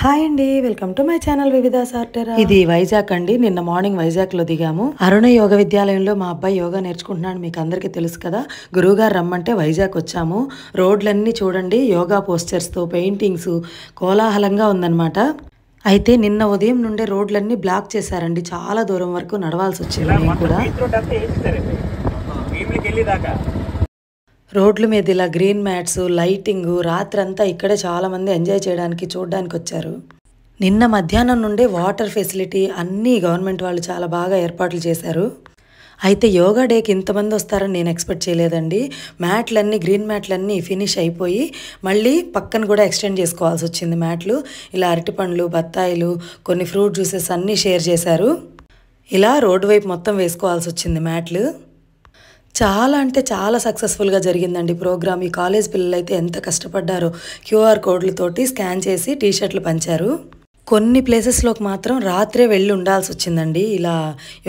Hi అండి, welcome to my channel వివిధ సార్టెరా. ఇది వైజాగ్ అండి. నిన్న మార్నింగ్ వైజాగ్ లో దిగాము. అరుణ యోగ విద్యాలయంలో మా అబ్బాయి యోగా నేర్చుకుంటున్నాడు. మీకు అందరికీ తెలుసు కదా. గురువుగారు రమ్మంటే వైజాగ్ వచ్చాము. రోడ్లన్నీ చూడండి, యోగా పోస్టర్స్ తో పెయింటింగ్స్ కోలాహలంగా ఉందన్నమాట. అయితే నిన్న ఉదయం నుండే రోడ్లన్నీ బ్లాక్ చేశారండి. చాలా దూరం వరకు నడవాల్సి వచ్చింది. నేను కూడా రోడ్ల మీద ఇలా గ్రీన్ మ్యాట్స్, లైటింగ్, రాత్రంతా ఇక్కడే చాలా మంది ఎంజాయ్ చేయడానికి చూడడానికి వచ్చారు. నిన్న మధ్యాహ్నం నుండే వాటర్ ఫెసిలిటీ అన్నీ గవర్నమెంట్ వాళ్ళు చాలా బాగా ఏర్పాట్లు చేశారు. అయితే యోగా డేకి ఇంతమంది వస్తారని నేను ఎక్స్పెక్ట్ చేయలేదండి. మ్యాట్లన్నీ, గ్రీన్ మ్యాట్లన్నీ ఫినిష్ అయిపోయి మళ్ళీ పక్కన కూడా ఎక్స్టెండ్ చేసుకోవాల్సి వచ్చింది మ్యాట్లు. ఇలా అరటిపండ్లు, బత్తాయిలు, కొన్ని ఫ్రూట్ జ్యూసెస్ అన్నీ షేర్ చేశారు. ఇలా రోడ్డు వైపు మొత్తం వేసుకోవాల్సి వచ్చింది మ్యాట్లు. చాలా అంటే చాలా సక్సెస్ఫుల్గా జరిగిందండి ప్రోగ్రామ్. ఈ కాలేజ్ పిల్లలు అయితే ఎంత కష్టపడ్డారో. క్యూఆర్ కోడ్లతోటి స్కాన్ చేసి టీషర్ట్లు పంచారు. కొన్ని ప్లేసెస్లోకి మాత్రం రాత్రే వెళ్ళి ఉండాల్సి వచ్చిందండి. ఇలా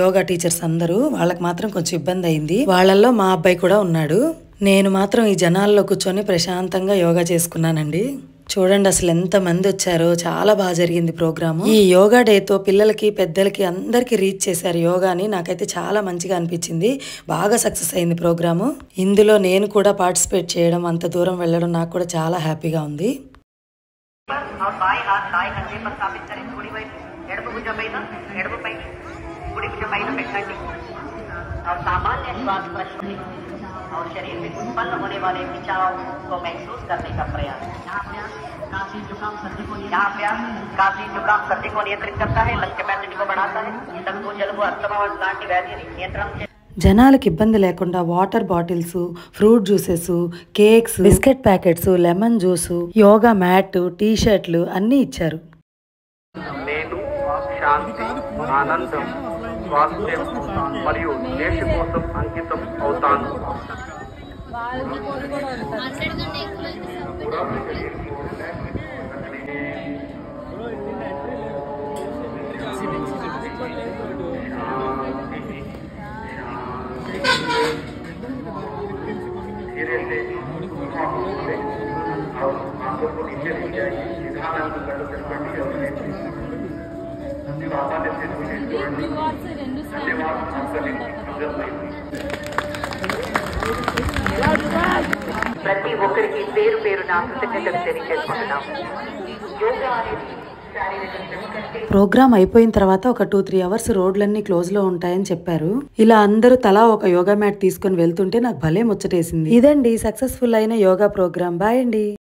యోగా టీచర్స్ అందరూ, వాళ్ళకి మాత్రం కొంచెం ఇబ్బంది అయింది. వాళ్ళల్లో మా అబ్బాయి కూడా ఉన్నాడు. నేను మాత్రం ఈ జనాల్లో కూర్చొని ప్రశాంతంగా యోగా చేసుకున్నానండి. చూడండి అసలు ఎంత మంది వచ్చారో. చాలా బాగా జరిగింది ప్రోగ్రాము. ఈ యోగా డేతో పిల్లలకి, పెద్దలకి అందరికి రీచ్ చేశారు యోగాని. నాకైతే చాలా మంచిగా అనిపించింది. బాగా సక్సెస్ అయింది ప్రోగ్రాము. ఇందులో నేను కూడా పార్టిసిపేట్ చేయడం, అంత దూరం వెళ్ళడం నాకు కూడా చాలా హ్యాపీగా ఉంది. और शरीर में उत्पन्न होने वाले खिंचाव को महसूस करने का प्रयास। काफी जुकाम सर्दी को नियंत्रित करता है, लंग कैपेसिटी को बढ़ाता है, దగ్గు, జలుబు, అస్తమా లాంటి వ్యాధిని నియంత్రణ. జనాలకి ఇబ్బంది లేకుండా water bottles, fruit juices, cakes, biscuit packets, lemon juice, yoga mat, T షర్ట్లు అన్నీ ఇచ్చారు. నేను శాంతి, ఆనందం, స్వాస్థ్యం మరియు దేశ కోసం అంకితం అవుతాను. ప్రతి ఒక్కరికి పేరు పేరున కృతజ్ఞతలు తెలియజేసుకుంటున్నాం. యోగా అనేది ప్రోగ్రామ్ అయిపోయిన తర్వాత ఒక 2-3 అవర్స్ రోడ్లన్నీ క్లోజ్ లో ఉంటాయని చెప్పారు. ఇలా అందరూ తలా ఒక యోగా మ్యాట్ తీసుకొని వెళ్తుంటే నాకు భలే ముచ్చటేసింది. ఇదండి సక్సెస్ఫుల్ అయిన యోగా ప్రోగ్రామ్. బాయ్ అండి.